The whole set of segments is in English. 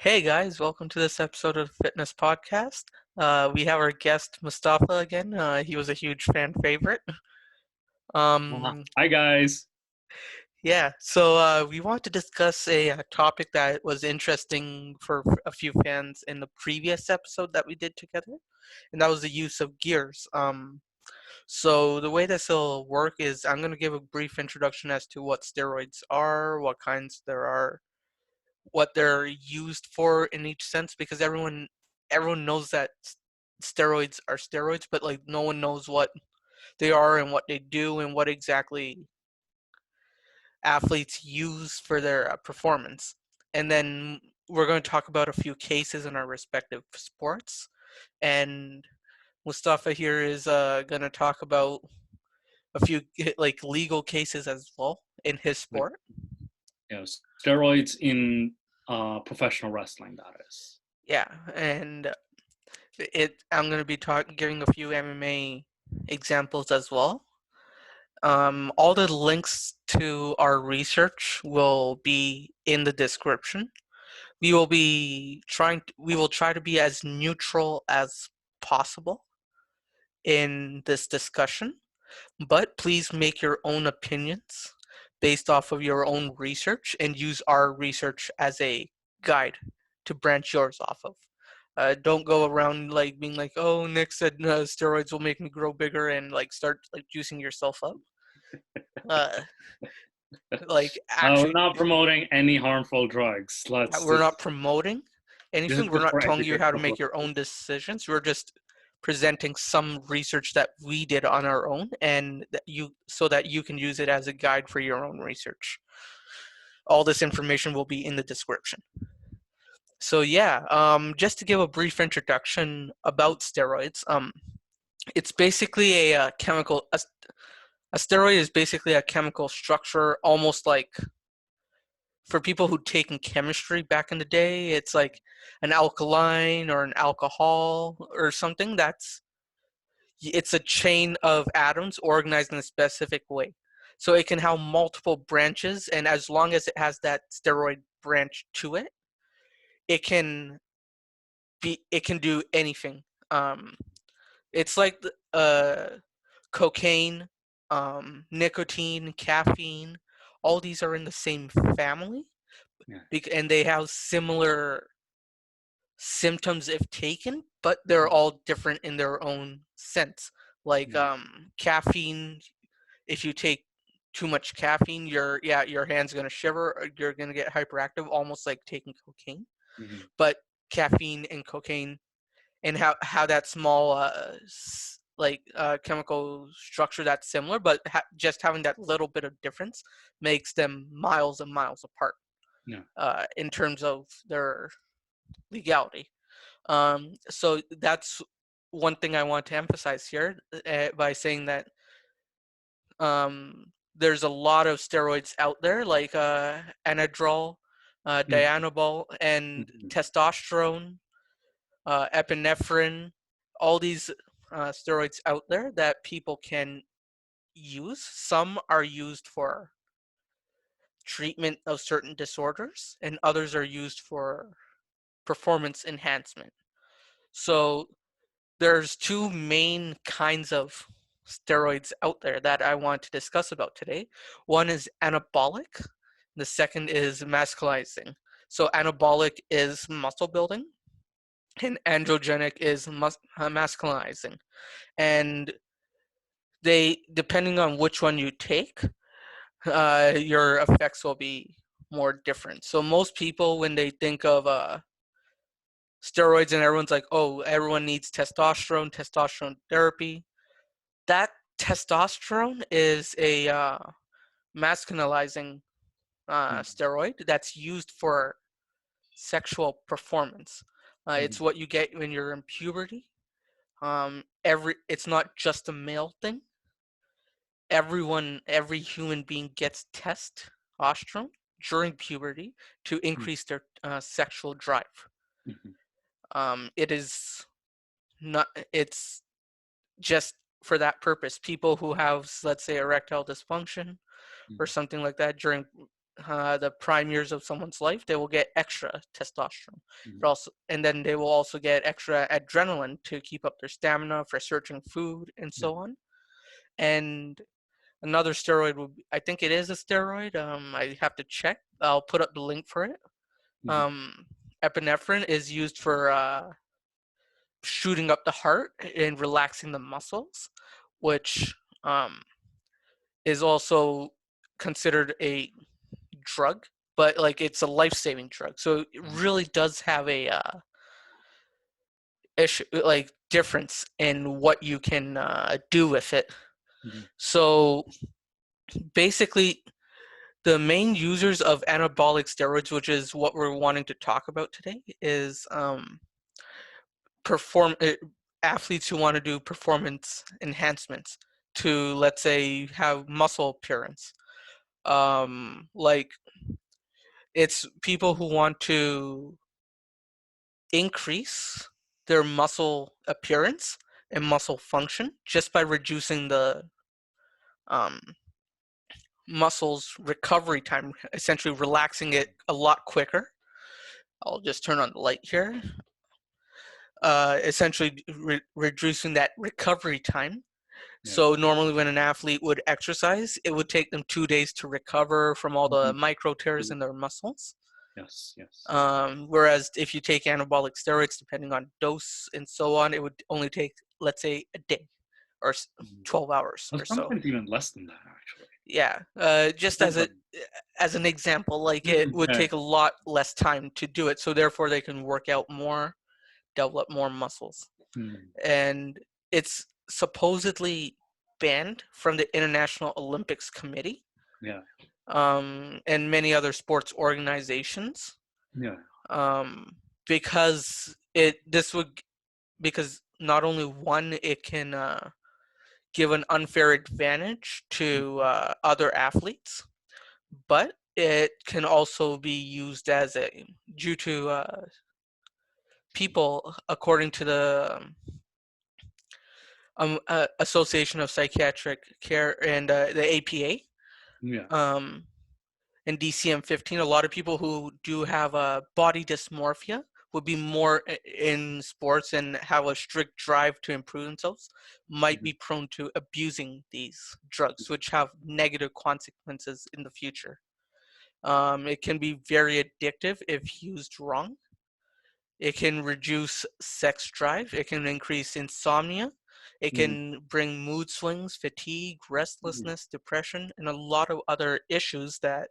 Hey guys, welcome to this episode of the Fitness Podcast. We have our guest Mustafa again. He was a huge fan favorite. Um, Hi guys. so we want to discuss a topic that was interesting for a few fans in the previous episode that we did together, and that was the use of gears. So the way this will work is I'm going to give a brief introduction as to what steroids are, what kinds there are, what they're used for in each sense, because everyone knows that steroids are steroids, but like no one knows what they are and what they do and what exactly athletes use for their performance. And then we're going to talk about a few cases in our respective sports, and Mustafa here is going to talk about a few like legal cases as well in his Like, sport. steroids in professional wrestling, that is. Yeah, and I'm going to be giving a few MMA examples as well. All the links to our research will be in the description. We will try to be as neutral as possible in this discussion, but please make your own opinions based off of your own research and use our research as a guide to branch yours off of. Don't go around like being like, "Oh, Nick said steroids will make me grow bigger," and like start like juicing yourself up. Uh, like We're actually, not promoting any harmful drugs. Let's we're not just promoting This is anything. We're just not for telling you how to educational make your purposes. own decisions. We're just presenting some research that we did on our own, and that you so that you can use it as a guide for your own research. All this information will be in the description. So yeah, just to give a brief introduction about steroids, it's basically a chemical. A steroid is basically a chemical structure, almost like for people who'd taken chemistry back in the day. It's like an alkaline or an alcohol or something. It's a chain of atoms organized in a specific way. So it can have multiple branches, and as long as it has that steroid branch to it, it can it can do anything. Um, it's like cocaine, nicotine, caffeine. All these are in the same family, Yeah. and they have similar symptoms if taken, but they're all different in their own sense. Like Yeah. caffeine, if you take too much caffeine, your hand's gonna shiver, or you're gonna get hyperactive, almost like taking cocaine. Mhm. But caffeine and cocaine and how that small chemical structure that's similar, but just having that little bit of difference makes them miles and miles apart Yeah. in terms of their legality. So that's one thing I want to emphasize here by saying that there's a lot of steroids out there, like anadrol, Mhm. dianabol, and Mhm. testosterone, epinephrine, all these steroids out there that people can use. Some are used for treatment of certain disorders, and others are used for performance enhancement. So there's two main kinds of steroids out there that I want to discuss about today. One is anabolic, the second is masculizing. So anabolic is muscle building, and androgenic is masculinizing. And they, depending on which one you take, your effects will be more different. So most people, when they think of steroids, and everyone's like, "Oh, everyone needs testosterone therapy." That testosterone is a masculinizing Mhm. steroid that's used for sexual performance. It's Mhm. what you get when you're in puberty. It's not just a male thing. Every human being gets testosterone during puberty to Mhm. increase their sexual drive. Mhm. It is not. It's just for that purpose. People who have, let's say, erectile dysfunction or Mhm. something like that during the prime years of someone's life, they will get extra testosterone. Mhm. And then they will also get extra adrenaline to keep up their stamina for searching food and Yeah. so on. And another steroid would be, I think it is a steroid. I have to check. I'll put up the link for it. Mhm. Um, epinephrine is used for shooting up the heart and relaxing the muscles, which um, is also considered a drug, but like it's a life-saving drug. So it Mhm. really does have a issue, like difference in what you can do with it. Mhm. So basically, the main users of anabolic steroids, which is what we're wanting to talk about today, is perform athletes who want to do performance enhancements to, let's say, have muscle appearance. Like it's people who want to increase their muscle appearance and muscle function just by reducing the um, muscles recovery time, essentially relaxing it a lot quicker. I'll just turn on the light here. Essentially reducing that recovery time. Yeah. So normally when an athlete would exercise, it would take them 2 days to recover from all the Mhm. micro tears Mhm. in their muscles. Yes. Yes. Whereas if you take anabolic steroids, depending on dose and so on, it would only take, let's say, a day or Mhm. 12 hours Well, or so. sometimes even less than that, actually. Yeah, just Depends on. as an example, like it would Yeah. take a lot less time to do it, so therefore they can work out more, develop more muscles. Mm. And it's supposedly banned from the International Olympics Committee, Yeah. and many other sports organizations, Yeah. um, because it this would because not only one, it can give an unfair advantage to other athletes, but it can also be used as a due to people, according to the Association of Psychiatric Care and the APA, Yeah. um, and DCM-15. A lot of people who do have body dysmorphia would be more in sports and have a strict drive to improve themselves, might Mhm. be prone to abusing these drugs, which have negative consequences in the future. It can be very addictive if used wrong. It can reduce sex drive. It can increase insomnia. It Mhm. can bring mood swings, fatigue, Mhm. restlessness, depression, and a lot of other issues that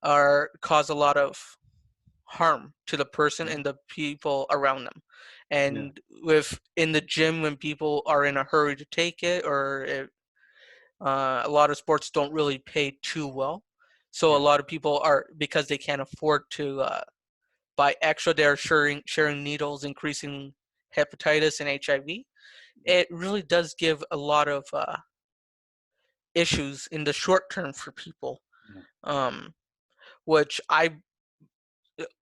are cause a lot of harm to the person and the people around them. Yeah. And with in the gym, when people are in a hurry to take it, or if, a lot of sports don't really pay too well, so a Yeah. lot of people are, because they can't afford to buy extra, they're sharing needles, increasing hepatitis and HIV. It really does give a lot of issues in the short term for people, Yeah. um, which I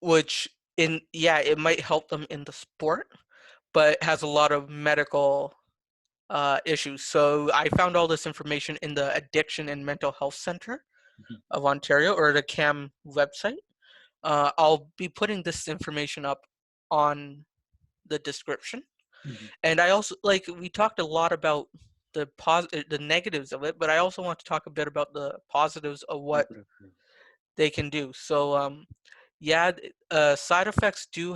which in yeah, it might help them in the sport, but it has a lot of medical issues. So I found all this information in the Addiction and Mental Health Center Mhm. of Ontario, or the CAM website. I'll be putting this information up on the description. Mhm. And I also, like, we talked a lot about the negatives of it, but I also want to talk a bit about the positives of what Positive. Yeah. they can do. So yeah, side effects do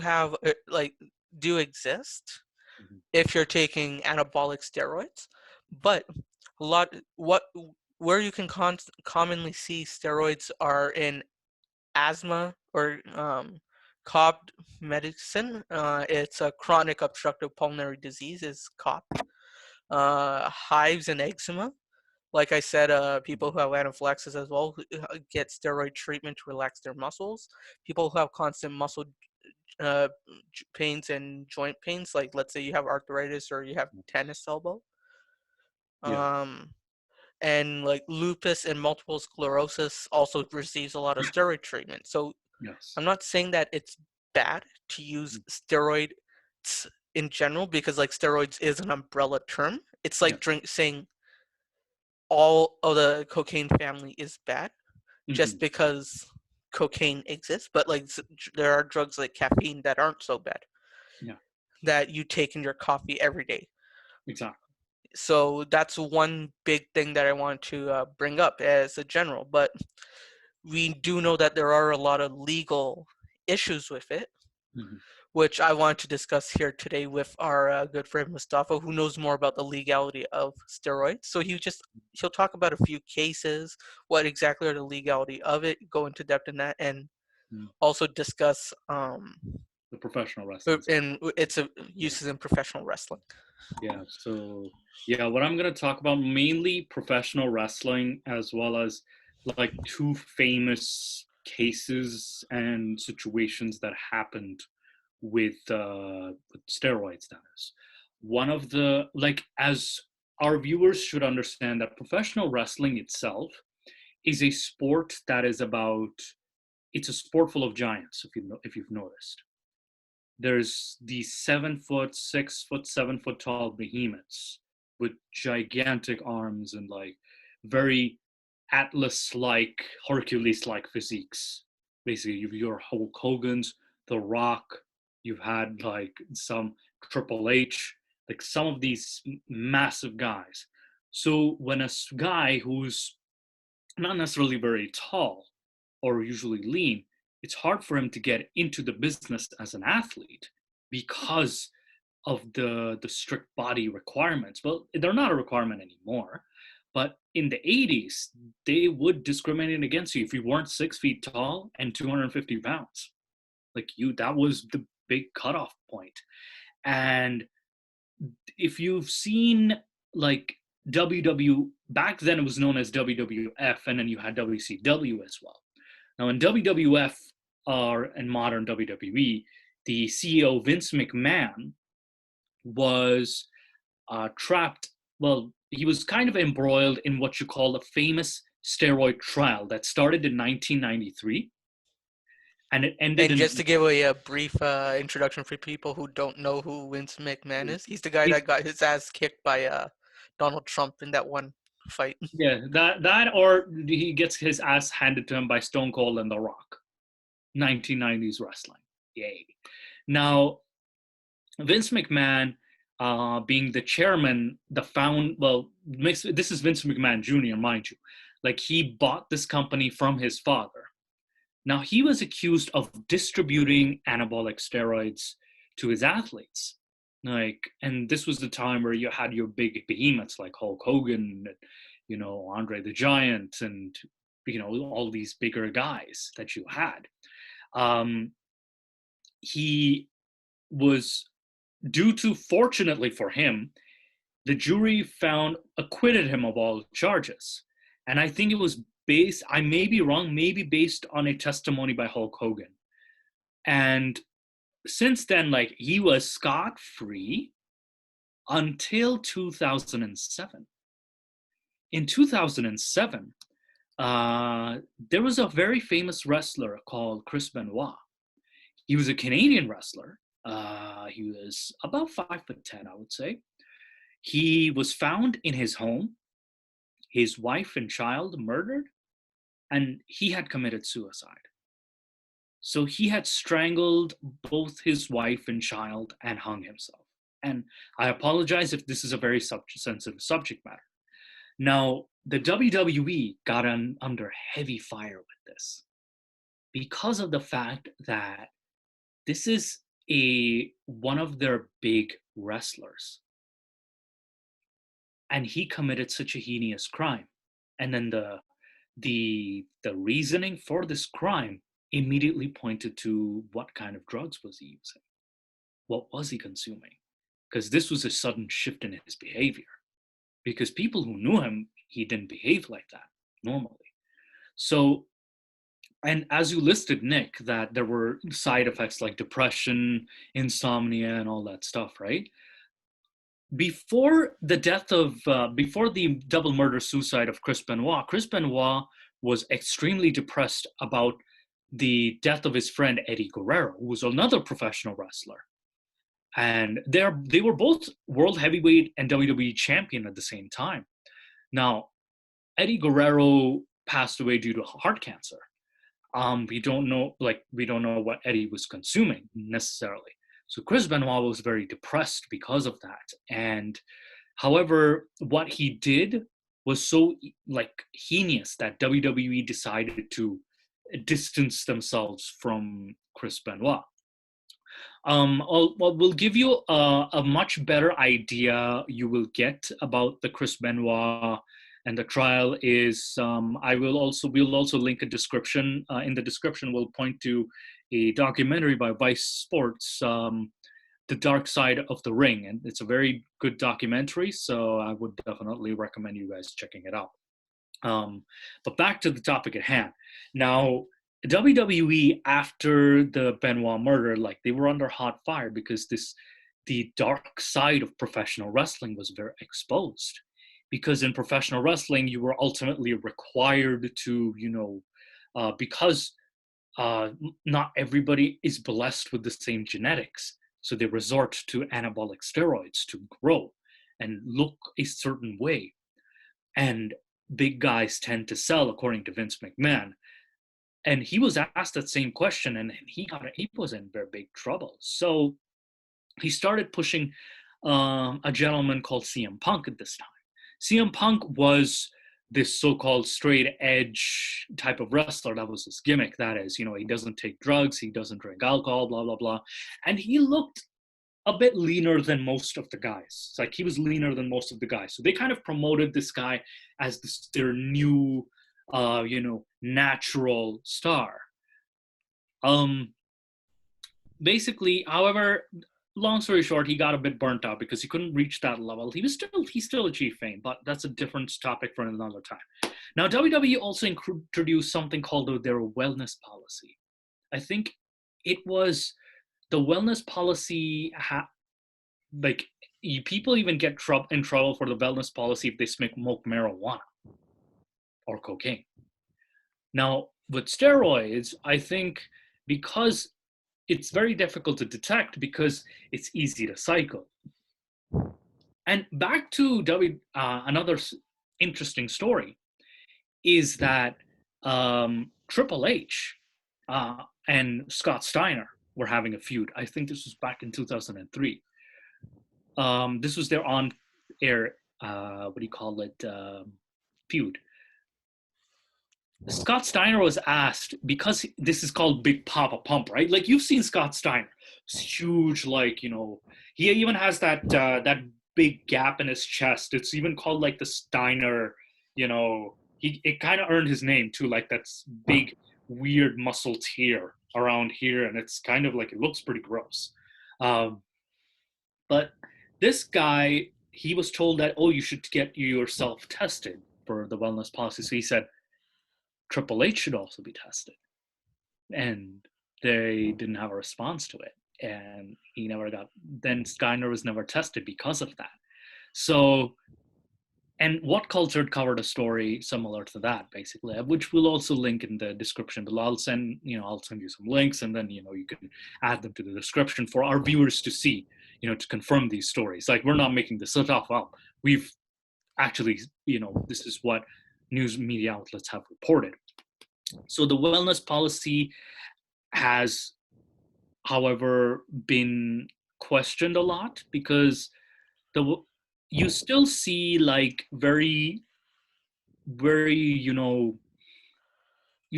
exist Mhm. if you're taking anabolic steroids, but a lot what where you can commonly see steroids are in asthma or COPD medicine. It's a chronic obstructive pulmonary disease, is COPD. Hives and eczema. Like I said, people Mhm. who have anaphylaxis as well get steroid treatment to relax their muscles. People who have constant muscle uh, pains and joint pains, like let's say you have arthritis or you have tennis elbow, Yeah. um, and like lupus and multiple sclerosis also receives a lot of steroid treatment. So Yes. I'm not saying that it's bad to use Mhm. steroids in general, because like steroids is an umbrella term. It's Yeah. like saying all of the cocaine family is bad. just because cocaine exists, but like there are drugs like caffeine that aren't so bad Yeah, that you take in your coffee every day. exactly. So that's one big thing that I want to bring up as a general. But we do know that there are a lot of legal issues with it, Hmm. which I want to discuss here today with our good friend Mustafa, who knows more about the legality of steroids. So he'll talk about a few cases, what exactly are the legality of it, go into depth in that, and also discuss The professional wrestling side. and its Yeah. uses in professional wrestling. Yeah. So, yeah, what I'm going to talk about mainly professional wrestling, as well as like two famous cases and situations that happened with steroids, that is. One of the, like, as our viewers should understand, that professional wrestling itself is a sport that is about, it's a sport full of giants, if you've noticed. There's these 7 foot, 6 foot, 7 foot tall behemoths with gigantic arms and like very Atlas like, Hercules like physiques. Basically, you've your Hulk Hogan's, The Rock, you've had like some Triple H, like some of these massive guys. So when a guy who's not necessarily very tall or usually lean, it's hard for him to get into the business as an athlete because of the strict body requirements. Well, they're not a requirement anymore, but in the 80s, they would discriminate against you if you weren't 6 feet tall and 250 pounds. Like you, that was the big cutoff point. And if you've seen like WW, back then it was known as WWF, and then you had WCW as well. Now in WWF, or in modern WWE, the CEO Vince McMahon was trapped. Well, he was kind of embroiled in what you call a famous steroid trial that started in 1993, and it ended And in. just to give a brief introduction for people who don't know who Vince McMahon is, he's the guy He's, that got his ass kicked by Donald Trump in that one fight. yeah, that or he gets his ass handed to him by Stone Cold and The Rock. 1990s wrestling. Yay. Now, Vince McMahon, being the chairman, this is Vince McMahon Jr., mind you. Like, he bought this company from his father. Now, he was accused of distributing anabolic steroids to his athletes. Like, and this was the time where you had your big behemoths like Hulk Hogan, Andre the Giant, and, all these bigger guys that you had. Um, he was, due to, fortunately for him, the jury acquitted him of all charges. And I think it was based, I may be wrong, maybe based on a testimony by Hulk Hogan. And since then, like, he was scot-free until 2007. In 2007, there was a very famous wrestler called Chris Benoit. He was a Canadian wrestler. He was about 5'10", I would say. He was found in his home, his wife and child murdered, and he had committed suicide. So he had strangled both his wife and child and hung himself. And I apologize if this is a very sensitive subject matter. Now, the WWE got under heavy fire with this because of the fact that this is one of their big wrestlers, and he committed such a heinous crime. And then the reasoning for this crime immediately pointed to what kind of drugs was he using, what was he consuming, because this was a sudden shift in his behavior. Because people who knew him, he didn't behave like that normally. So, and as you listed, Nick, that there were side effects like depression, insomnia, and all that stuff, right? Before the double murder suicide of Chris Benoit was extremely depressed about the death of his friend Eddie Guerrero, who was another professional wrestler. And they were both world heavyweight and WWE champion at the same time. Now, Eddie Guerrero passed away due to heart cancer. We don't know what Eddie was consuming necessarily. So Chris Benoit was very depressed because of that. And however, what he did was so like heinous that WWE decided to distance themselves from Chris Benoit. We'll give you a much better idea you will get about the Chris Benoit and the trial is we'll also link a description. In the description, we'll point to a documentary by Vice Sports, The Dark Side of the Ring. And it's a very good documentary, so I would definitely recommend you guys checking it out. But back to the topic at hand. Now, WWE, after the Benoit murder, like they were under hot fire because the dark side of professional wrestling was very exposed. Because in professional wrestling, you were ultimately required to, because not everybody is blessed with the same genetics. So they resort to anabolic steroids to grow and look a certain way. And big guys tend to sell, according to Vince McMahon. And he was asked that same question, and he was in very big trouble. So he started pushing a gentleman called CM Punk at this time. CM Punk was this so-called straight edge type of wrestler. That was his gimmick. That is, he doesn't take drugs, he doesn't drink alcohol, blah, blah, blah. And he looked a bit leaner than most of the guys. It's like he was leaner than most of the guys. So they kind of promoted this guy as their new, natural star. Basically, however, long story short, he got a bit burnt out because he couldn't reach that level. He still achieved fame, but that's a different topic for another time. Now, WWE also introduced something called their wellness policy. I think it was the wellness policy. People even get in trouble for the wellness policy if they smoke marijuana or cocaine. Now, with steroids, I think because it's very difficult to detect because it's easy to cycle. And back to another interesting story is that Triple H and Scott Steiner were having a feud. I think this was back in 2003. This was their on-air, feud. Scott Steiner was asked, because this is called Big Papa Pump, right? Like, you've seen Scott Steiner. It's huge, he even has that big gap in his chest. It's even called, like, the Steiner, it kind of earned his name, too, like, that's big, weird muscle tear around here, and it's kind of like, it looks pretty gross. But this guy, he was told that, you should get yourself tested for the wellness policy. So he said, Triple H should also be tested. And they didn't have a response to it. And then Steiner was never tested because of that. So, and What Culture covered a story similar to that, basically, which we'll also link in the description below. I'll send you some links, and then, you can add them to the description for our viewers to see, to confirm these stories. Like, we're not making this stuff up. We've actually, this is what news media outlets have reported. So the wellness policy has, however, been questioned a lot because you still see very, very, you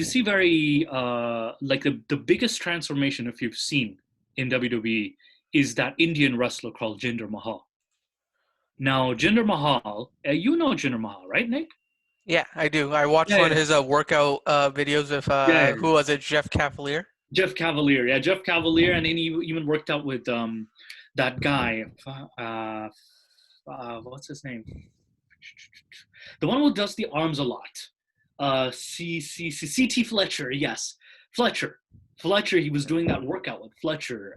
see very, the biggest transformation, if you've seen in WWE, is that Indian wrestler called Jinder Mahal. Now, Jinder Mahal, Jinder Mahal, right, Nick? Yeah, I do. I watched one of his workout videos with, who was it, Jeff Cavalier? Jeff Cavalier, and then he even worked out with that guy, what's his name? The one who does the arms a lot. C.T. Fletcher, yes. Fletcher, he was doing that workout with Fletcher.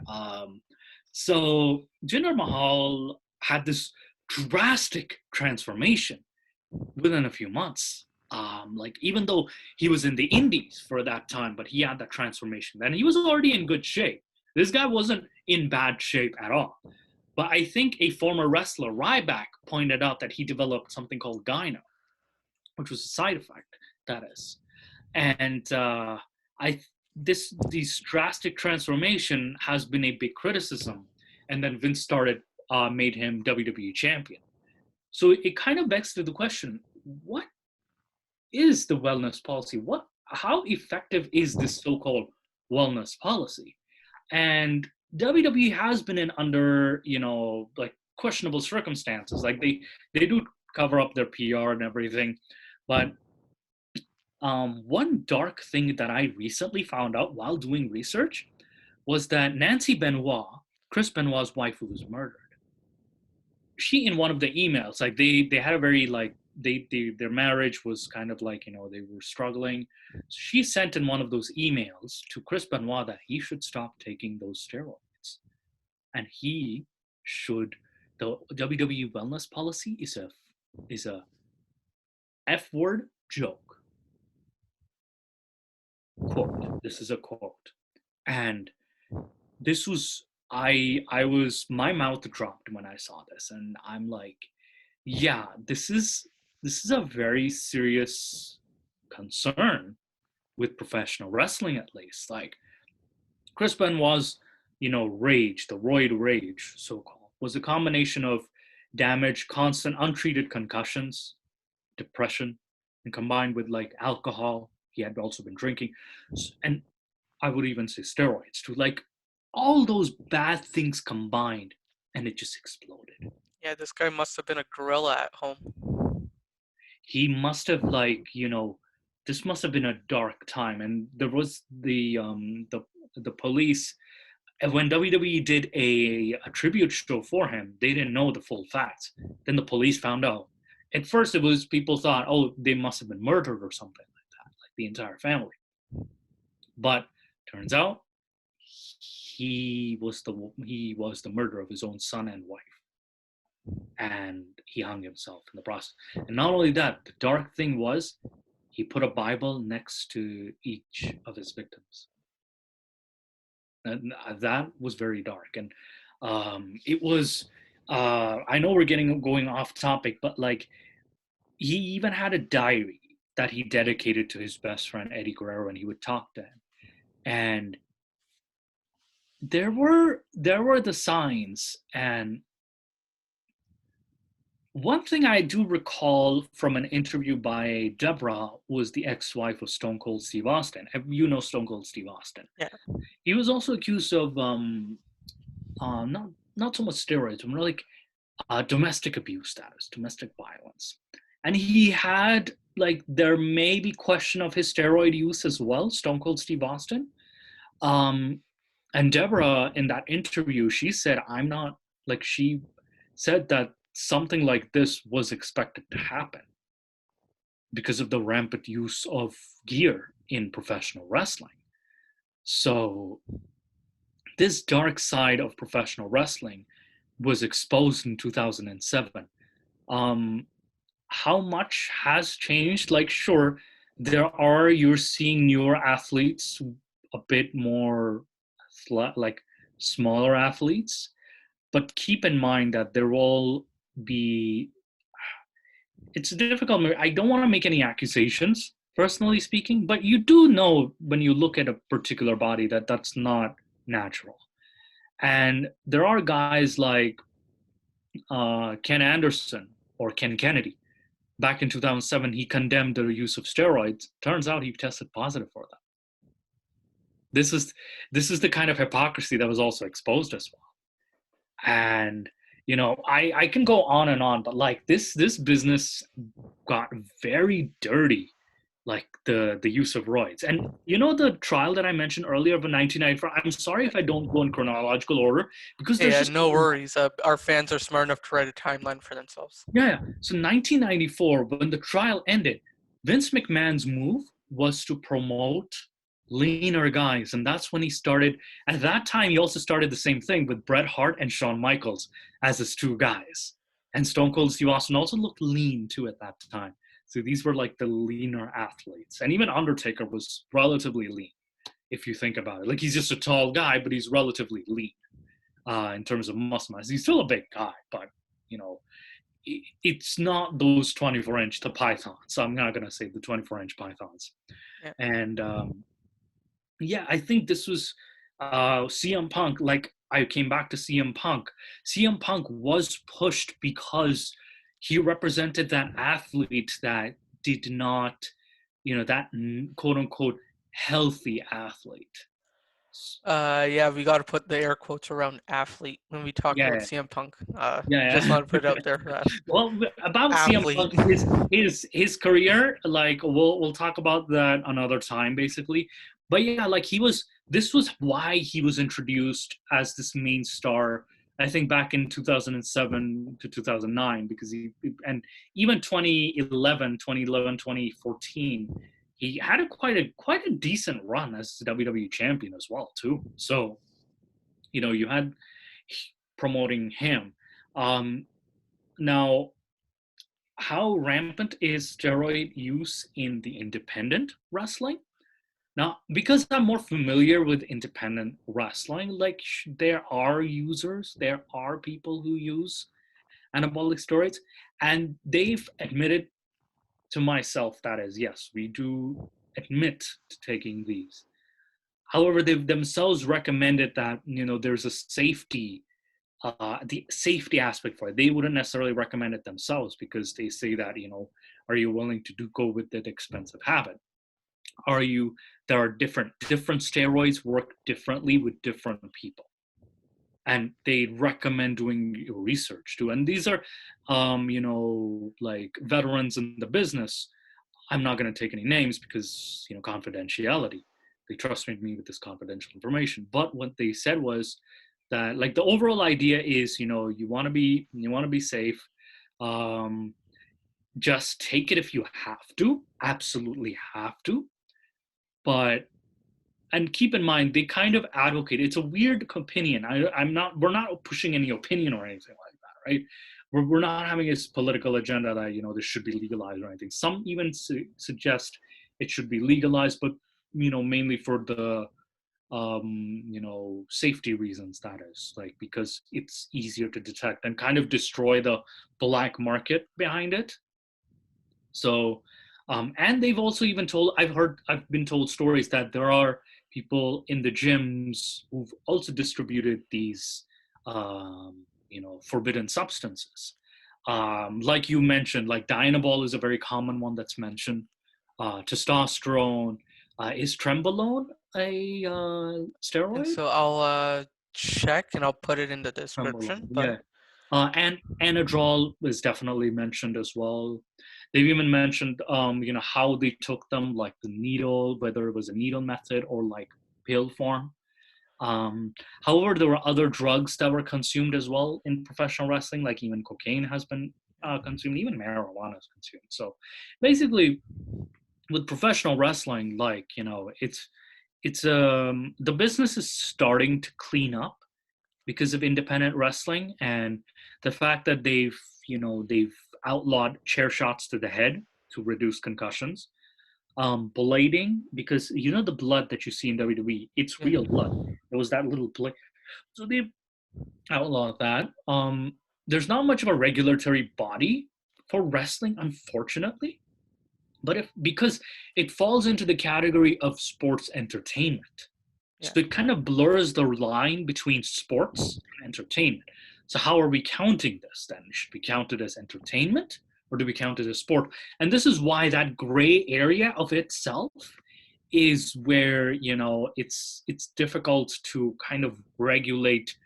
So Jinder Mahal had this drastic transformation within a few months. Even though he was in the indies for that time, but he had that transformation. And he was already in good shape. This guy wasn't in bad shape at all. But I think a former wrestler, Ryback, pointed out that he developed something called gyno, which was a side effect. That is. And I this these drastic transformation has been a big criticism, and then Vince started made him WWE champion. So it kind of begs to the question: what is the wellness policy? How effective is this so-called wellness policy? And WWE has been in under like questionable circumstances. Like they do cover up their PR and everything, but one dark thing that I recently found out while doing research was that Nancy Benoit, Chris Benoit's wife, who was murdered, she in one of the emails, like they had a very like their marriage was kind of like they were struggling. So she sent in one of those emails to Chris Benoit that he should stop taking those steroids, and he should. The WWE Wellness Policy is a F word joke. Quote. This is a quote, and this was I was my mouth dropped when I saw this, and I'm like, yeah, this is a very serious concern with professional wrestling, at least. Like Chris Benoit's, rage, the roid rage, so called, was a combination of damage, constant untreated concussions, depression, and combined with like alcohol. He had also been drinking, and I would even say steroids too. Like all those bad things combined, and it just exploded. Yeah, this guy must have been a gorilla at home. He must have this must have been a dark time, and there was the police. And when WWE did a tribute show for him, they didn't know the full facts. Then the police found out. At first, it was people thought, oh, they must have been murdered or something like that, like the entire family. But turns out he was the murderer of his own son and wife, and he hung himself in the process. And not only that, the dark thing was he put a Bible next to each of his victims. And that was very dark. And it was I know we're going off topic, but like he even had a diary that he dedicated to his best friend Eddie Guerrero, and he would talk to him. And there were the signs. And one thing I do recall from an interview by Deborah was the ex-wife of Stone Cold Steve Austin. You know Stone Cold Steve Austin. Yeah. He was also accused of not so much steroids, but more like domestic abuse status, domestic violence. And he had like there may be question of his steroid use as well, Stone Cold Steve Austin. And Deborah in that interview, she said, she said that something like this was expected to happen because of the rampant use of gear in professional wrestling. So this dark side of professional wrestling was exposed in 2007. How much has changed? Like, sure, you're seeing newer athletes, a bit more like smaller athletes, but keep in mind that there will be, it's difficult. I don't want to make any accusations, personally speaking, but you do know when you look at a particular body that that's not natural. And there are guys like Ken Anderson or Ken Kennedy. Back in 2007, he condemned the use of steroids. Turns out he tested positive for that. This is the kind of hypocrisy that was also exposed as well. And I can go on and on, but like this business got very dirty, like the use of roids. And the trial that I mentioned earlier of 1994, I'm sorry if I don't go in chronological order, because there's just no worries. Our fans are smart enough to write a timeline for themselves. Yeah. So 1994, when the trial ended, Vince McMahon's move was to promote leaner guys. And that's when he started. At that time, he also started the same thing with Bret Hart and Shawn Michaels as his two guys. And Stone Cold Steve Austin also looked lean too at that time. So these were like the leaner athletes. And even Undertaker was relatively lean, if you think about it. Like he's just a tall guy, but he's relatively lean in terms of muscle mass. He's still a big guy, but it's not those 24-inch the pythons. So I'm not gonna say the 24-inch pythons. Yeah. And yeah, I think this was CM Punk. Like, I came back to CM Punk. CM Punk was pushed because he represented that athlete that did not, that quote unquote healthy athlete. Yeah, we got to put the air quotes around athlete when we talk about Yeah, CM Punk. Just yeah. want to put it out there. Well, about CM Athlete. Punk, his career, like we'll talk about that another time, basically. But yeah, like this was why he was introduced as this main star. I think back in 2007 to 2009, because and even 2014, he had quite a decent run as WWE champion as well too. So you had promoting him. Um, Now, how rampant is steroid use in the independent wrestling? Now, because I'm more familiar with independent wrestling, like there are users, there are people who use anabolic steroids, and they've admitted to myself, that is, yes, we do admit to taking these. However, they've themselves recommended that there's a the safety aspect for it. They wouldn't necessarily recommend it themselves, because they say that, are you willing to go with that expensive habit? Are you, there are different steroids work differently with different people. And they recommend doing your research too. And these are, like veterans in the business. I'm not going to take any names because, confidentiality. They trusted me with this confidential information. But what they said was that, like, the overall idea is, you want to be safe. Um, just take it if you have to, absolutely have to. But and keep in mind, they kind of advocate. It's a weird opinion. I'm not. We're not pushing any opinion or anything like that, right? We're not having this political agenda that this should be legalized or anything. Some even suggest it should be legalized, but mainly for the safety reasons. That is, like, because it's easier to detect and kind of destroy the black market behind it. So, and they've also even told, I've been told stories that there are people in the gyms who've also distributed these, forbidden substances. Like you mentioned, like Dianabol is a very common one that's mentioned. Testosterone. Is Trembolone a And steroid? so I'll check and I'll put it in the Trembolone, description. But yeah. And Anadrol is definitely mentioned as well. They've even mentioned, how they took them, like the needle, whether it was a needle method or like pill form. However, there were other drugs that were consumed as well in professional wrestling, like even cocaine has been consumed, even marijuana is consumed. So basically, with professional wrestling, like, it's the business is starting to clean up because of independent wrestling and the fact that they've outlawed chair shots to the head to reduce concussions. Blading, because the blood that you see in WWE, it's yeah. real blood. There was that little blade, so they outlawed that. There's not much of a regulatory body for wrestling, unfortunately, but because it falls into the category of sports entertainment. Yeah. So it kind of blurs the line between sports and entertainment. So how are we counting this then? Should we count it as entertainment or do we count it as sport? And this is why that gray area of itself is where, it's difficult to kind of regulate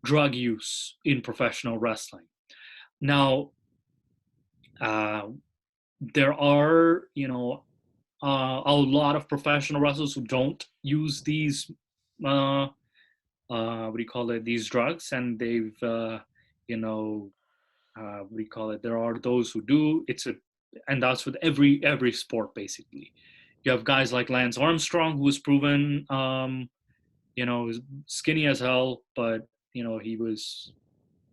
drug use in professional wrestling. Now, uh, there are, a lot of professional wrestlers who don't use these uh, what do you call it, these drugs, and they've what do you call it, there are those who do. And that's with every sport, basically. You have guys like Lance Armstrong, who was proven skinny as hell, but he was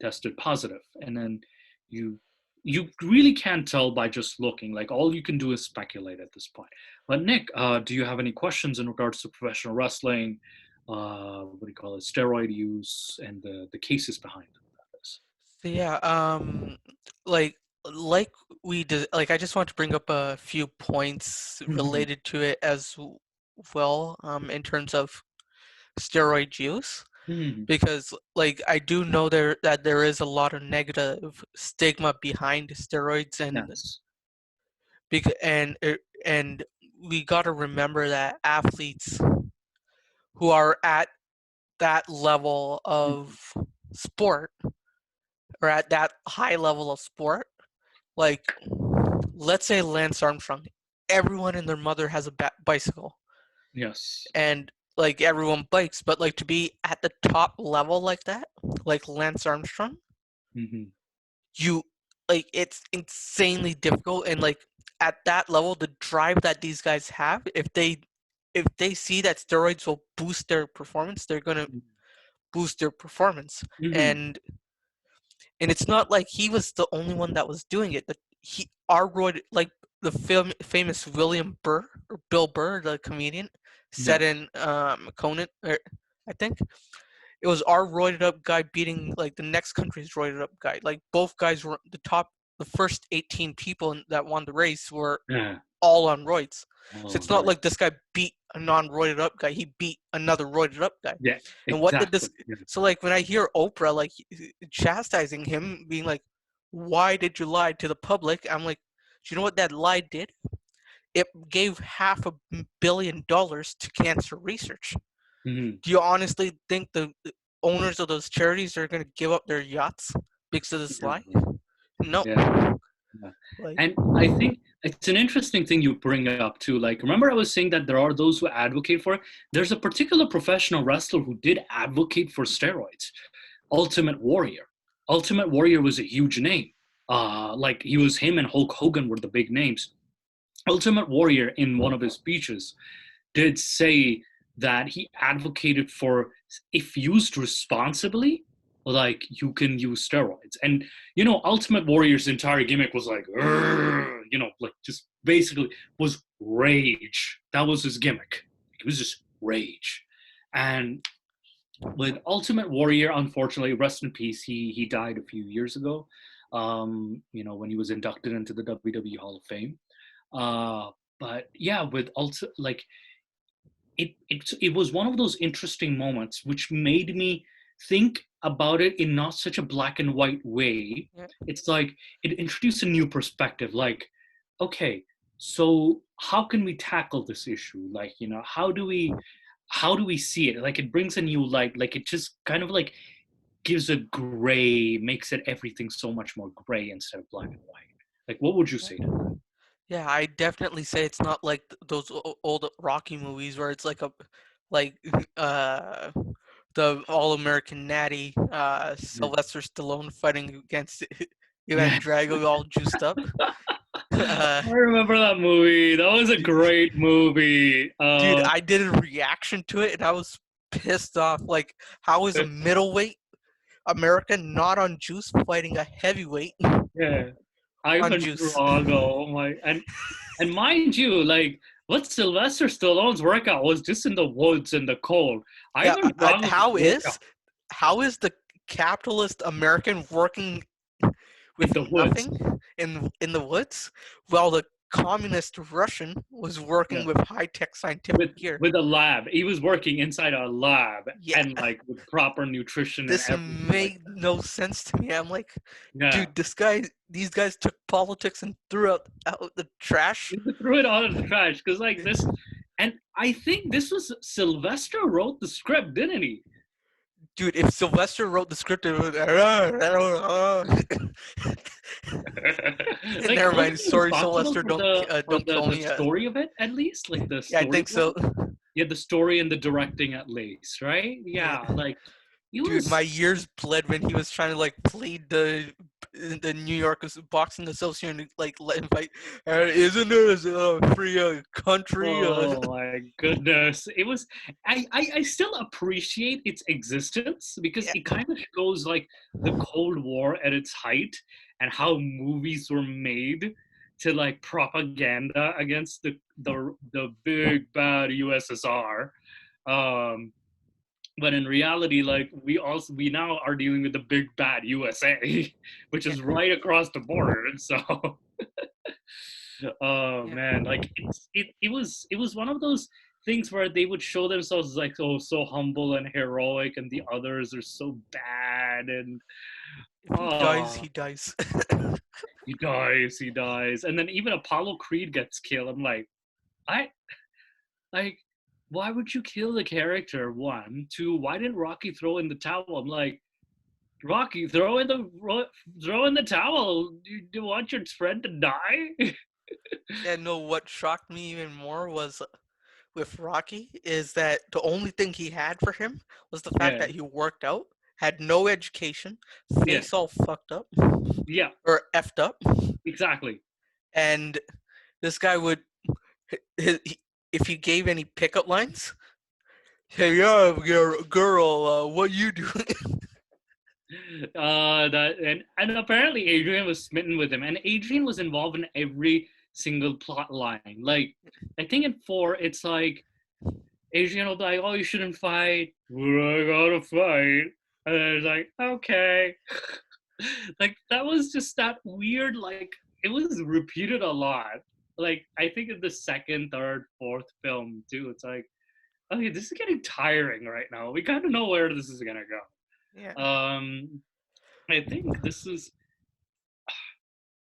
tested positive. And then you really can't tell by just looking. Like, all you can do is speculate at this point. But Nick, do you have any questions in regards to professional wrestling, what do you call it, steroid use, and the cases behind this? Yeah, like like we did, like I just want to bring up a few points Mhm. related to it as well, in terms of steroid use, Mhm. because like I do know there is a lot of negative stigma behind steroids, Yes. and we got to remember that athletes who are at that level Mhm. of sport, or at that high level of sport, like let's say Lance Armstrong, everyone and their mother has a bicycle, Yes. and like everyone bikes, but like to be at the top level like that, like Lance Armstrong, Mhm. you like it's insanely difficult, and like at that level, the drive that these guys have, if they see that steroids will boost their performance, they're gonna boost their performance. Mhm. And it's not like he was the only one that was doing it. Our Roy, like the famous William Burr, or Bill Burr, the comedian, said Yes. in Conan, I think it was our roided up guy beating like the next country's roided up guy. Like both guys were the top. The first 18 people that won the race were Yeah. all on roids. So All it's not right. like this guy beat a non-roided up guy. He beat another roided up guy. Yeah. And what did this? Exactly. Yeah. So like when I hear Oprah like chastising him, being like, "Why did you lie to the public?" I'm like, "Do you know what that lie did? It gave $500 million to cancer research. Mhm. Do you honestly think the owners of those charities are going to give up their yachts because of this lie? Yeah. No. Yeah. Yeah. Like, And I think it's an interesting thing you bring up too. Like, remember I was saying that there are those who advocate for it? There's a particular professional wrestler who did advocate for steroids. Ultimate Warrior. Ultimate Warrior was a huge name. Like he was him and Hulk Hogan were the big names. Ultimate Warrior in one of his speeches did say that he advocated for, if used responsibly, like you can use steroids. And Ultimate Warrior's entire gimmick was like, like just basically was rage. That was his gimmick. It was just rage. And with Ultimate Warrior, unfortunately, rest in peace, he died a few years ago. When he was inducted into the WWE Hall of Fame. Uh, but yeah, with like it was one of those interesting moments which made me think about it in not such a black and white way. yeah, It's like it introduced a new perspective. Like, okay, so how can we tackle this issue? Like, how do we see it? Like, it brings a new light. Like, it just kind of like gives a gray, makes it everything so much more gray instead of black and white. Like, what would you say to that? yeah, I definitely say it's not like those old Rocky movies where it's like like uh, the All-American Natty, Yeah. Sylvester Stallone fighting against Ivan Yeah. Drago, all juiced up. uh, I remember that movie. That was a great movie. Dude, I did a reaction to it and I was pissed off. Like, how is a middleweight American not on juice fighting a heavyweight Yeah, on Ivan juice? Drago. Oh my, and mind you, like what Sylvester Stallone's workout was just in the woods in the cold. Yeah, Ivan Drago's how workout is the capitalist American working in with the woods. nothing in the woods, while the communist Russian was working Yeah, with high-tech with scientific gear? with a lab. He was working inside a lab Yeah, and like with proper nutrition and this everything like made no sense to me. I'm like, that. Yeah, dude, these guys took politics and threw out the trash. he threw it all in the trash because like this, and I think this was Sylvester wrote the script, didn't he? Dude, if Sylvester wrote the script, it would. Like, Never was mind. he Sorry, responsible Sylvester. for the for Don't the kill the me. story of it at least, like the Yeah, I think storyboard? so. Yeah, the story and the directing at least, right? Yeah. Yeah, like it Dude, my was. ears bled when he was trying to like plead the New York Boxing Association to like let him fight. Isn't it a free country? Oh my goodness! It was. I still appreciate its existence because Yeah, it kind of shows like the Cold War at its height and how movies were made to like propaganda against the big bad USSR. Um, But in reality, like we now are dealing with the big bad USA, which Yeah, is right across the border. And so, oh yeah. man, like it was one of those things where they would show themselves like, oh, so humble and heroic, and the others are so bad, and If he dies, oh, he dies. he dies, and then even Apollo Creed gets killed. I'm like, I like, why would you kill the character? One, two, why didn't Rocky throw in the towel? I'm like, Rocky, throw in the towel. Do you want your friend to die? Yeah, no, what shocked me even more was with Rocky is that the only thing he had for him was the fact Yeah, that he worked out, had no education, yeah, face all fucked up yeah, or effed up, exactly. and this guy would, if he gave any pickup lines, hey, yeah, girl, what you doing? That and apparently Adrian was smitten with him, and Adrian was involved in every single plot line. Like, I think in four, it's like Adrian will be like, "Oh, you shouldn't fight." Well, I gotta fight, and then it's like, okay. Like that was just that weird. Like it was repeated a lot. Like I think in the second, third, fourth film too. It's like, okay, this is getting tiring right now. We kind of know where this is gonna Yeah, go. I think this is,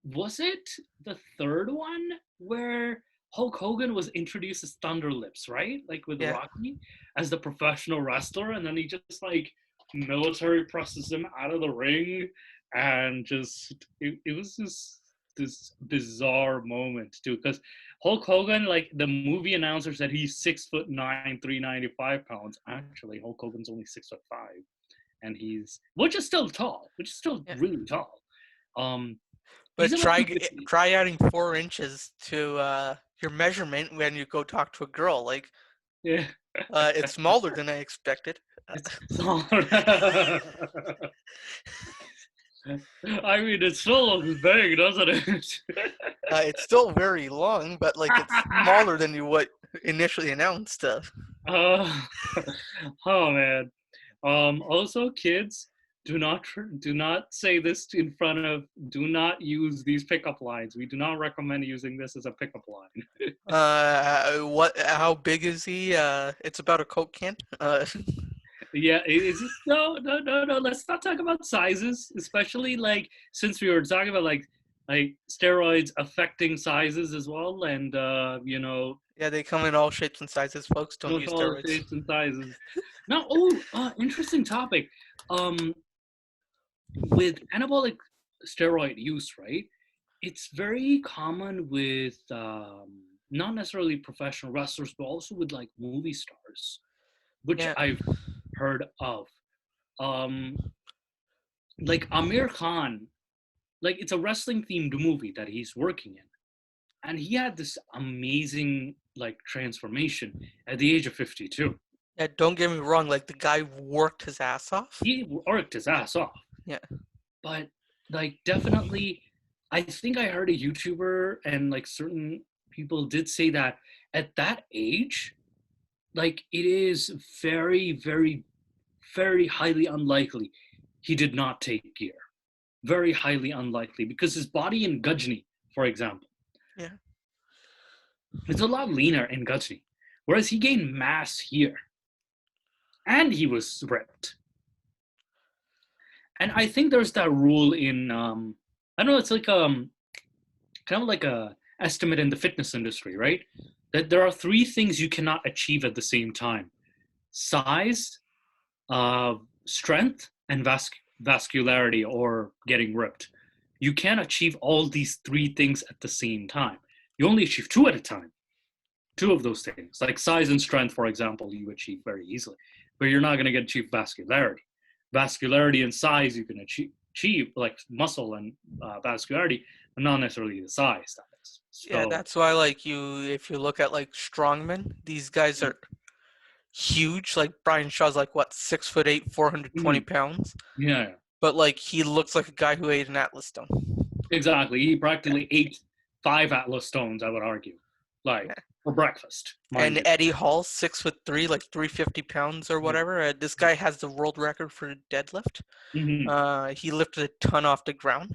was it the third one where Hulk Hogan was introduced as Thunder Lips, right? Like with yeah. Rocky as the professional wrestler, and then he just like military presses him out of the ring, and just it was just this bizarre moment too, because Hulk Hogan, like the movie announcer said he's 6'9", 395 pounds. Actually, Hulk Hogan's only 6'5", and he's which is still tall, which is still Yeah. really tall. Um, he's But about try 250. try adding 4 inches to your measurement when you go talk to a girl. Like, Yeah, it's smaller than I expected. it's tall. I mean, it still looks big, doesn't it? It's still very long, but like it's smaller than you what initially announced. uh, oh man. Also, kids, do not say this in front of. Do not use these pickup lines. We do not recommend using this as a pickup line. What? How big is he? It's about a Coke can. Yeah, it's just no. Let's not talk about sizes, especially like since we were talking about like steroids affecting sizes as well, and Yeah, they come in all shapes and sizes. Folks, don't with use all steroids. shapes and sizes. Now, oh, interesting topic. Um, with anabolic steroid use, right? It's very common with not necessarily professional wrestlers, but also with like movie stars, which Yeah, I've heard of. Um, like Aamir Khan, like it's a wrestling themed movie that he's working in, and he had this amazing like transformation at the age of 52. yeah. Don't get me wrong. Like the guy worked his ass off. He worked his ass off, Yeah, but like definitely, I think I heard a YouTuber and like certain people did say that at that age, like it is very, very, very highly unlikely he did not take gear. Very highly unlikely because his body in Gujni, for example, yeah, is a lot leaner in Gujni, whereas he gained mass here and he was ripped. And I think there's that rule in I don't know, it's like kind of like a estimate in the fitness industry, right? That there are three things you cannot achieve at the same time: size, uh, strength, and vascularity, or getting ripped. You can't achieve all these three things at the same time. You only achieve two at a time. Two of those things, like size and strength, for example, you achieve very easily, but you're not going to get achieve vascularity. Vascularity and size you can achieve like muscle and vascularity, but not necessarily the size. That is yeah. so. That's why, like you, if you look at like strongmen, these guys are huge. Like Brian Shaw's like what 6'8", 420 Mhm. pounds. Yeah, But like he looks like a guy who ate an Atlas stone. exactly. He Yeah, practically ate 5 Atlas stones, I would argue. Like yeah. for breakfast, mind And you. Eddie Hall, 6'3", like 350 pounds or Yeah. whatever. This guy has the world record for deadlift. Hmm. He lifted a ton off the ground,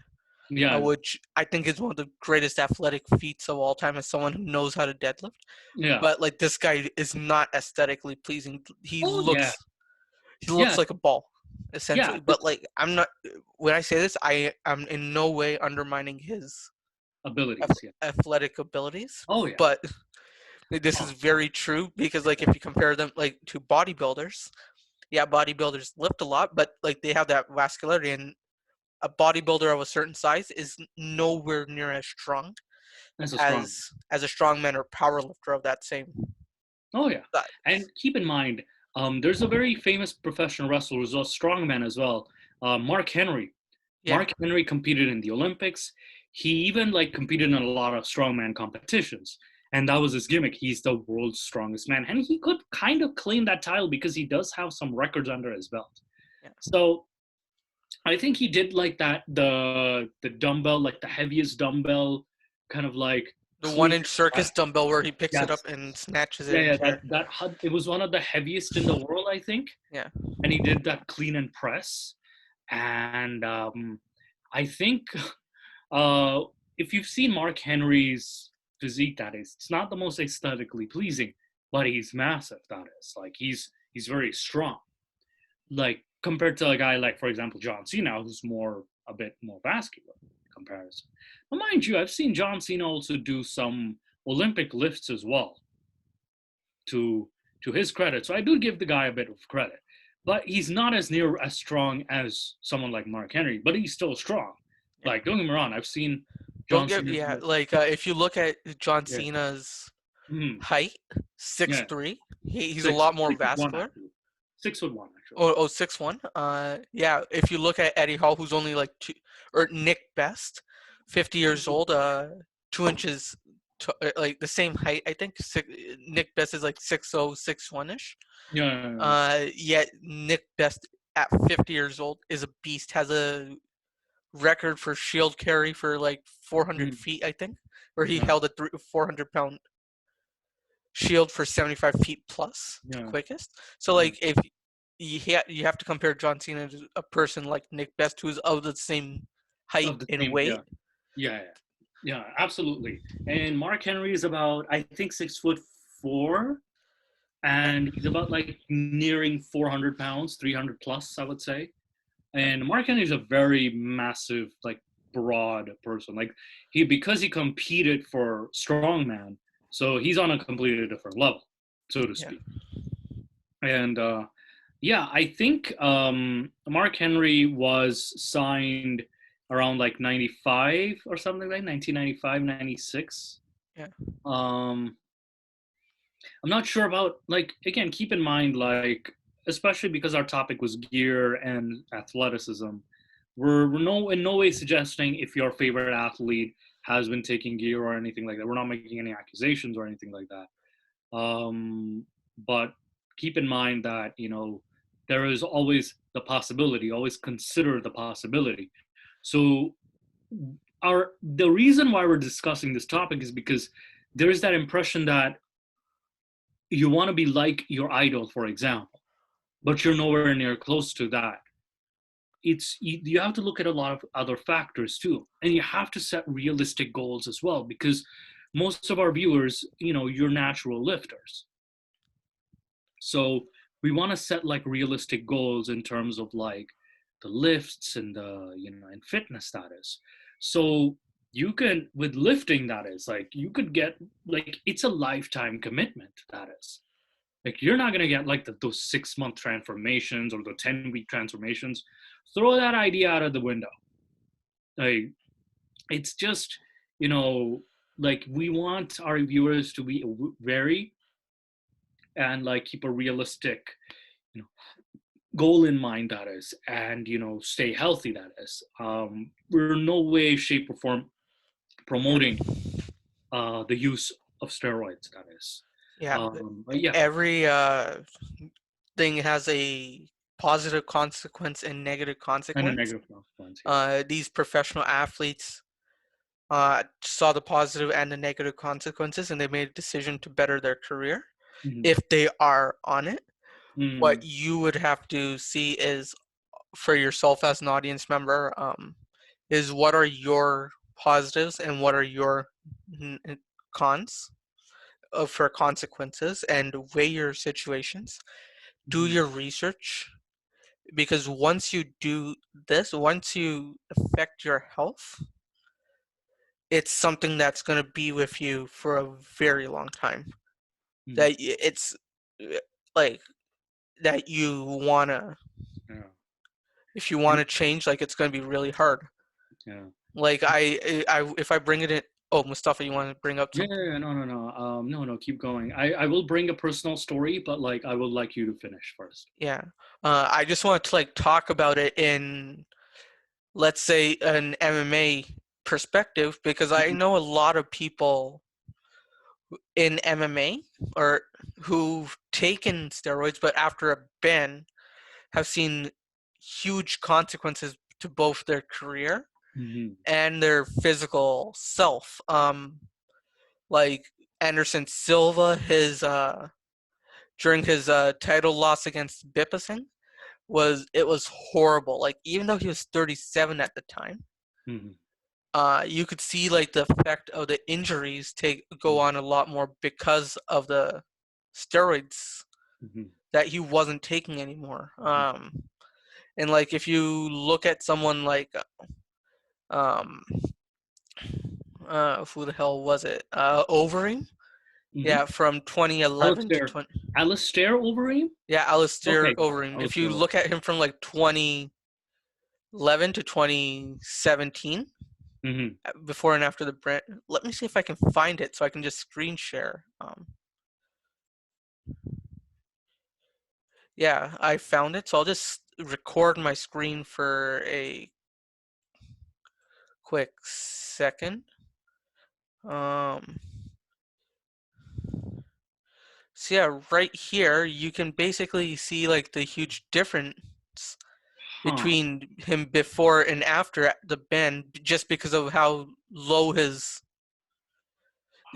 Yeah. which I think is one of the greatest athletic feats of all time as someone who knows how to deadlift. Yeah. But like this guy is not aesthetically pleasing. He Oh yeah. looks he Yeah. looks like a ball, Yeah. essentially. But like I'm not when I say this, I am in no way undermining his Abilities. Yeah. athletic abilities. Oh yeah. But this is Oh very true because like yeah. if you compare them like to bodybuilders, yeah, bodybuilders lift a lot, but like they have that vascularity, and a bodybuilder of a certain size is nowhere near as strong That's a strong. as a strongman or powerlifter of that same Oh yeah. And size. keep in mind, there's a very famous professional wrestler who's a strongman as well, Mark Henry. Yeah, Mark Henry competed in the Olympics. He even like competed in a lot of strongman competitions. And that was his gimmick. He's the world's strongest man. And he could kind of claim that title because he does have some records under his belt. yeah. So I think he did like that the dumbbell, like the heaviest dumbbell, kind of like The clean. 1 inch circus dumbbell where he picks it Yes. up and snatches it Yeah, yeah, into air. it was one of the heaviest in the world, I think. Yeah, And he did that clean and press. And I think uh, if you've seen Mark Henry's physique, that is, it's not the most aesthetically pleasing, but he's massive. That is, like he's very strong. Like compared to a guy like, for example, John Cena, who's a bit more vascular in comparison. But mind you, I've seen John Cena also do some Olympic lifts as well. To his credit, so I do give the guy a bit of credit, but he's not as near as strong as someone like Mark Henry. But he's still strong. yeah. Like don't get me wrong, I've seen Don't John get Cena. yeah. Like if you look at John Yeah, Cena's mm-hmm. height, six Yeah, three. He's a lot more 6'1" vascular. actually, 6'1" actually. Oh, 6'1". Yeah. If you look at Eddie Hall, who's only like two, or Nick Best, 50 years old, 2 inches, like the same height, I think. Nick Best is like 6'0", 6'1" ish. Yeah, yeah, yeah. Yet Nick Best at 50 years old is a beast. Has a record for shield carry for like 400 Mm, feet, I think, where he yeah, held a 400-pound shield for 75 feet plus, the yeah, quickest. So yeah. like if you have to compare John Cena to a person like Nick Best, who's of the same height Of the and same, weight. yeah, yeah, yeah, yeah, absolutely. And Mark Henry is about, I think, 6'4", Yeah, and he's about like nearing 400 pounds, 300 plus, I would say. yeah, And Mark Henry is a very massive, like broad person. Like because he competed for strongman, so he's on a completely different level, so to yeah. speak. And yeah, I think Mark Henry was signed around like 95 or something like 1995, 96. Yeah. Um, I'm not sure about, like, again, keep in mind, like, especially because our topic was gear and athleticism, we're in no way suggesting if your favorite athlete has been taking gear or anything like that. We're not making any accusations or anything like that. But keep in mind that, there is always the possibility, always consider the possibility. So the reason why we're discussing this topic is because there is that impression that you want to be like your idol, for example, but you're nowhere near close to that. You have to look at a lot of other factors too, and you have to set realistic goals as well, because most of our viewers, you're natural lifters. So we want to set like realistic goals in terms of like the lifts and the, and fitness status. So you can, with lifting, that is like, you could get, like, it's a lifetime commitment, that is. Like you're not gonna get like those 6-month transformations or the 10-week transformations. Throw that idea out of the window. Like it's just, like we want our viewers to be very and like keep a realistic, you know, goal in mind, that is, and stay healthy, that is. We're in no way, shape, or form Yeah. promoting the use of steroids, that is. Yeah. But yeah, Every thing has a positive consequence and negative and a consequence. negative consequence. Yeah. These professional athletes saw the positive and the negative consequences, and they made a decision to better their career Mm-hmm. if they are on it. Mm-hmm. What you would have to see is, for yourself as an audience member, is what are your positives and what are your cons for consequences, and weigh your situations. Do Mm-hmm. your research, because once you do this, once you affect your health, it's something that's going to be with you for a very long time. Mm-hmm. That it's like that you want to, Yeah. if you And want to change, like it's going to be really hard. yeah. Like if I bring it in, oh, Mustafa, you want to bring up Yeah, something? no, no, no. No, no, keep going. I will bring a personal story, but like I would like you to finish first. Yeah. I just want to like talk about it in, let's say, an MMA perspective, because I Mhm. know a lot of people in MMA or who've taken steroids, but after a ban have seen huge consequences to both their career Mhm. and their physical self. Like Anderson Silva, his during his title loss against Bipasing, was horrible. Like even though he was 37 at the time, Mhm. you could see like the effect of the injuries take go Mhm. on a lot more because of the steroids Mhm. that he wasn't taking anymore. And like if you look at someone like um, who the hell was it? Overing, Mhm. yeah, from 2011 to Alistair, 20, Alistair Overeem? yeah, Alistair Okay, got it. Overing. If you Alistair look Overeem. at him from like 2011 to 2017, Mhm. before and after the brand. Let me see if I can find it so I can just screen share. Yeah, I found it. So I'll just record my screen for a quick second. Um, so yeah, right here you can basically see like the huge difference Huh. between him before and after the ban, just because of how low his,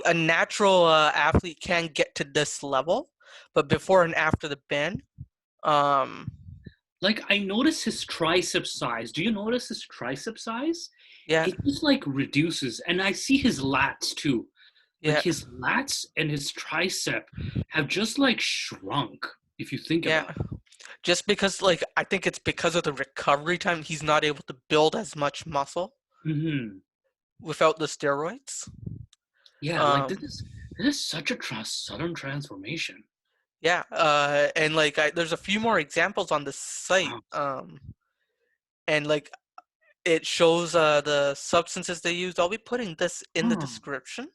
a natural athlete can get to this level, but before and after the ban, um, Like I notice his tricep size. Do you notice his tricep size? yeah, It just like reduces, and I see his lats too. Like yeah, his lats and his tricep have just like shrunk. If you think yeah. about Just because, like, I think it's because of the recovery time, he's not able to build as much muscle it. Hmm. without the steroids. Yeah, like Um, this is such a sudden transformation. yeah, and like, there's a few more examples on the site, Wow. and like, it shows the substances they used. I'll be putting this in the Huh. description.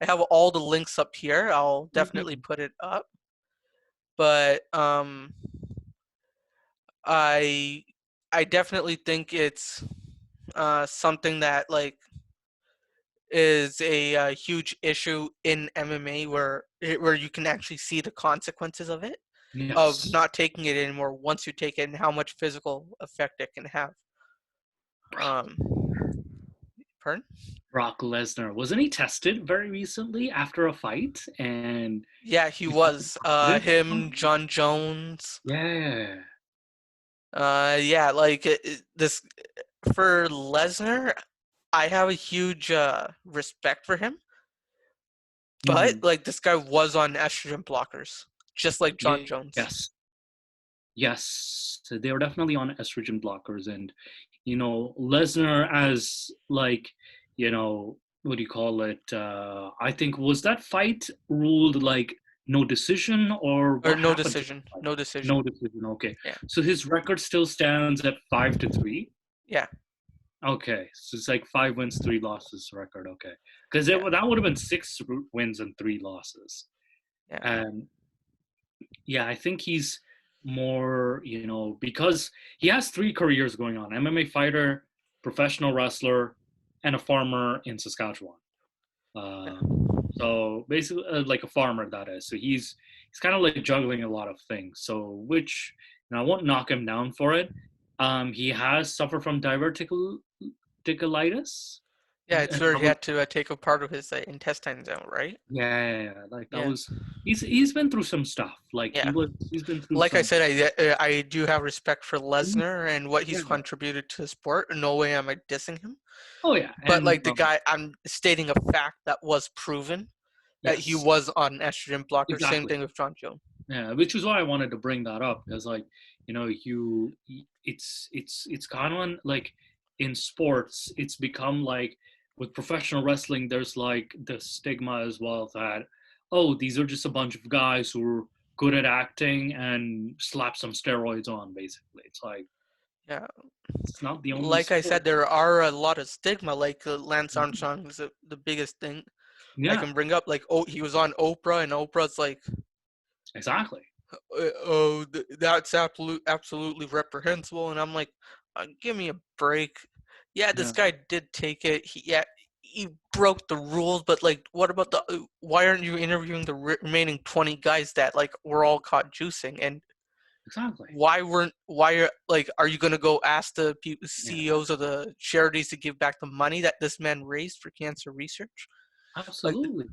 I have all the links up here. I'll definitely Mhm. put it up. But I I definitely think it's something that like is a huge issue in MMA, where you can actually see the consequences of it, of Yes. not taking it anymore once you take it, and how much physical effect it can have. Brock, Um, pardon? Brock Lesnar. Wasn't he tested very recently after a fight and Yeah, he he tested was. positive or Him, something? John Jones. Yeah. Yeah, like this for Lesnar, I have a huge respect for him, but Hmm. like this guy was on estrogen blockers, just like John Jones. Yes. Yes. So they were definitely on estrogen blockers. And, Lesnar as like, what do you call it? I think was that fight ruled like no decision or Or what no happened to the decision, fight? no decision. No decision. Okay. Yeah, So his record still stands at 5-3. yeah, Okay, so it's like 5 wins, 3 losses record. Okay, because yeah, that would have been 6 wins and 3 losses. yeah, And yeah, I think he's more, because he has 3 careers going on: MMA fighter, professional wrestler, and a farmer in Saskatchewan. yeah, So basically, like a farmer that is. So he's kind of like juggling a lot of things. So which, I won't knock him down for it. He has suffered from diverticulitis. Yeah, it's where he had to take a part of his intestines out, right? Yeah, like that Yeah, was he's been through some stuff. Like yeah. he's been through Like I some. said, I do have respect for Lesnar and what he's Yeah. contributed to the sport. No way am I dissing him. Oh yeah, But and like the guy, I'm stating a fact that was proven that he yes, was on estrogen blocker. Same exactly. thing with John Jones. Yeah, which is why I wanted to bring that up because, like, it's common like in sports, it's become like with professional wrestling, there's like the stigma as well that oh, these are just a bunch of guys who are good at acting and slap some steroids on. Basically, it's like Yeah, it's not the only like I sport. said, there are a lot of stigma. Like Lance Mhm. Armstrong is the biggest thing I Yeah, can bring up. Like, oh, he was on Oprah, and Oprah's like, exactly. oh, that's absolutely reprehensible. And I'm like, give me a break. Yeah, this Yeah, guy did take it. He broke the rules, but like, what about why aren't you interviewing the remaining 20 guys that like were all caught juicing? And exactly. are you gonna go ask the Yeah, CEOs of the charities to give back the money that this man raised for cancer research? Like absolutely. the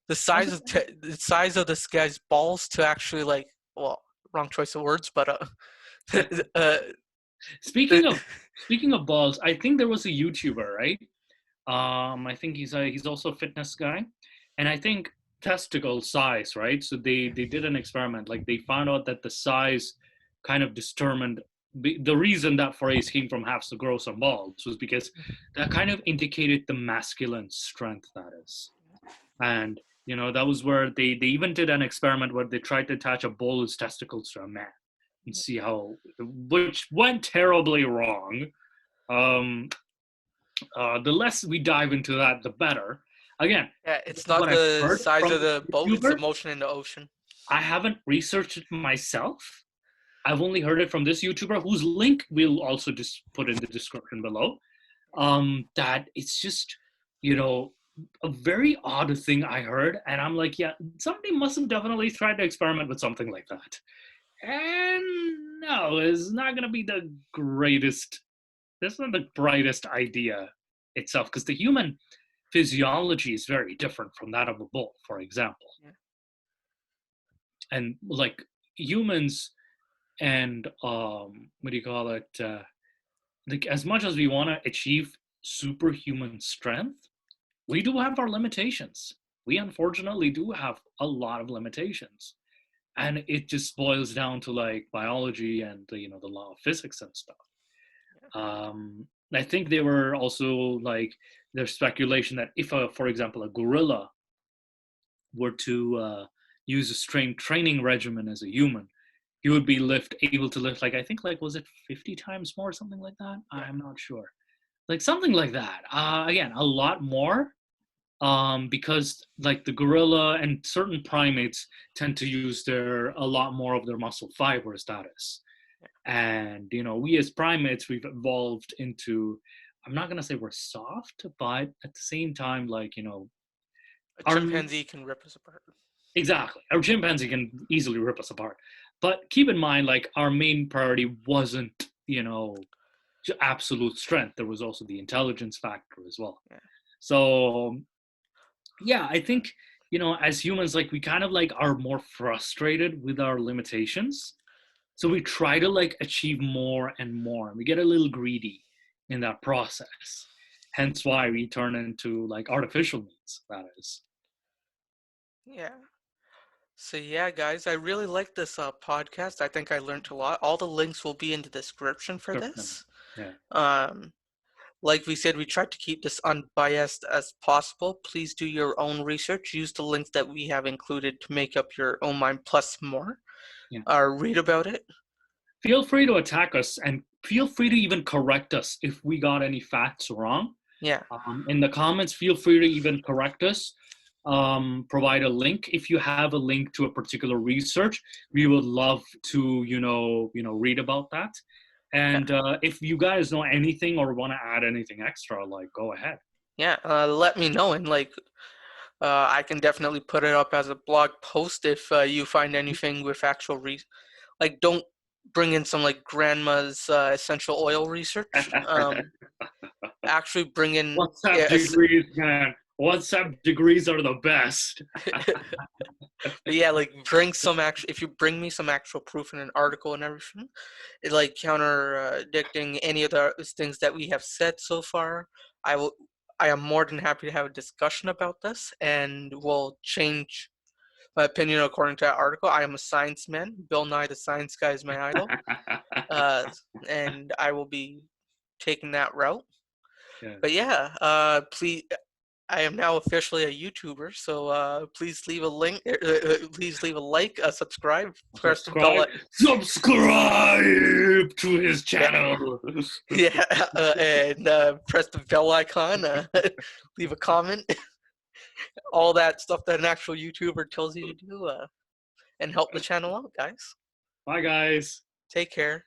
That's size the of thing. the size of this guy's balls to actually like, well, wrong choice of words, but uh, Speaking of speaking of balls, I think there was a YouTuber, right? I think he's also a fitness guy, and I think testicle size, right? So they did an experiment, like they found out that the size kind of determined the reason that phrase came from "has to grow some balls" was because that kind of indicated the masculine strength that is, and that was where they even did an experiment where they tried to attach a bull's testicles to a man and see how, which went terribly wrong. Um, the less we dive into that, the better. Again, yeah, this it's is not what I've the heard size from of the the boat; it's the YouTuber. motion in the ocean. I haven't researched it myself. I've only heard it from this YouTuber, whose link we'll also just put in the description below. That it's just, you know, a very odd thing I heard, and I'm like, yeah, somebody must have definitely tried to experiment with something like that. And no, it's not gonna be the greatest. That's not the brightest idea itself, because the human physiology is very different from that of a bull, for example. Yeah. And like humans and what do you call it? Like as much as we want to achieve superhuman strength, we do have our limitations. We unfortunately do have a lot of limitations, and it just boils down to like biology and the law of physics and stuff. I think they were also like there's speculation that if for example a gorilla were to use a strength training regimen as a human, he would be able to lift like I think like was it 50 times more or something like that? Yeah. I'm not sure. Like something like that. Again, a lot more because like the gorilla and certain primates tend to use a lot more of their muscle fibers that is. And we as primates we've evolved into, I'm not going to say we're soft, but at the same time like A our chimpanzee can rip us apart. exactly, our chimpanzee can easily rip us apart. But keep in mind like our main priority wasn't absolute strength. There was also the intelligence factor as well. Yeah. So yeah, I think as humans like we kind of like are more frustrated with our limitations, so we try to like achieve more and more, and we get a little greedy in that process. Hence why we turn into like artificial means, that is. Yeah. So yeah, guys, I really like this podcast. I think I learned a lot. All the links will be in the description for Definitely. this. Yeah. Um, like we said, we tried to keep this unbiased as possible. Please do your own research. Use the links that we have included to make up your own mind plus more. Yeah. Read about it. Feel free to attack us and feel free to even correct us if we got any facts wrong. Yeah. In the comments, feel free to even correct us. Provide a link if you have a link to a particular research. We would love to read about that. And if you guys know anything or want to add anything extra, like go ahead. Yeah. Let me know, and like I can definitely put it up as a blog post if you find anything with actual like don't bring in some like grandma's essential oil research. actually bring in WhatsApp degrees, man. WhatsApp degrees are the best. but yeah, like bring some actual. If you bring me some actual proof in an article and everything, it, like contradicting any of the things that we have said so far, I will. I am more than happy to have a discussion about this, and will change my opinion according to that article. I am a science man. Bill Nye the Science Guy is my idol, uh, and I will be taking that route. Yeah. But yeah, please. I am now officially a YouTuber, so please leave a link. Please leave a like, subscribe, press the bell. Subscribe to his Yeah, channel. yeah, and press the bell icon. Leave a comment. All that stuff that an actual YouTuber tells you to do, and help the channel out, guys. Bye, guys. Take care.